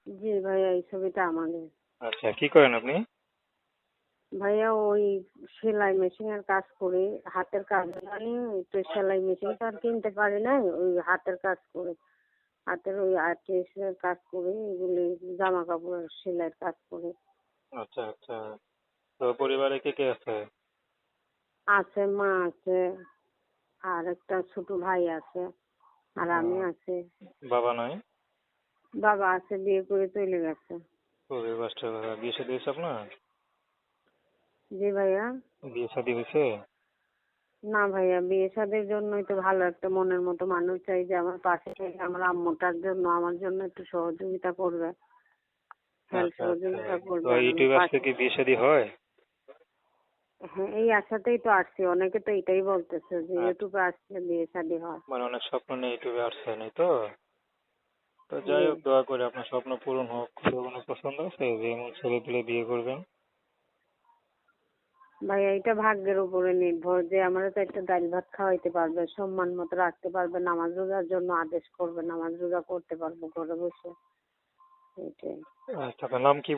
জি ভাইয়া, এই ছবিটা আমাদের। আচ্ছা, কি করেন আপনি? ভাইয়া ওই সেলাই মেশিনের কাজ করি, হাতের কাজ জানি, একটু সেলাই মেশিন তো আর কিনতে পারি না, ওই হাতের কাজ করি, হাতের ওই আর্টিস্টের কাজ করি, এগুলি জামা কাপড়ের সেলাইয়ের কাজ করি। আচ্ছা আচ্ছা। তো পরিবারে কে কে আছে? আছে, মা আছে, আর একটা ছোট ভাই আছে, আর আমি আহ, আছি। বাবা নাই? বাবা আছে, বিয়ে করে চলে গেছে। খুবই কষ্ট। বিয়ে শাদী হয়েছে আপনার? জি ভাইয়া। বিয়ে শাদী হয়েছে? না ভাইয়া, বিয়ে শাদীর জন্যই তো ভালো একটা মনের মতো মানুষ চাই, যে আমার পাশে থেকে আমার আম্মুটার জন্য, আমার জন্য একটু সহযোগিতা করবে, হেল্প আচ্ছা আচ্ছা। সহযোগিতা তো করবে, আর আমি ইউটিউবে আসলে পাশে। কি বিয়ে শাদী হয়? হ্যাঁ, এই আশাতেই তো আসছি, অনেকে তো এটাই বলতেছে যে আচ্ছা, ইউটিউবে আসলে বিয়ে শাদী হয়। মানে অনেক স্বপ্ন নিয়ে ইউটিউবে আসছেন এই তো। তো জি যাই হোক, দোয়া করে আপনার স্বপ্ন পূরণ হোক। কোনো পছন্দ আছে যে এমন ছেলে পেলে বিয়ে করবেন? ভাইয়া, এটা ভাগ্যের উপরে নির্ভর, যে আমার তো একটা ডাল ভাত খাওয়াইতে পারবে, সম্মান মতো রাখতে পারবে, নামাজ রোজার জন্য আদেশ করবে, নামাজ রোজা করতে পারবো ঘরে বসে, এটাই। আচ্ছা, আপনার নাম কি?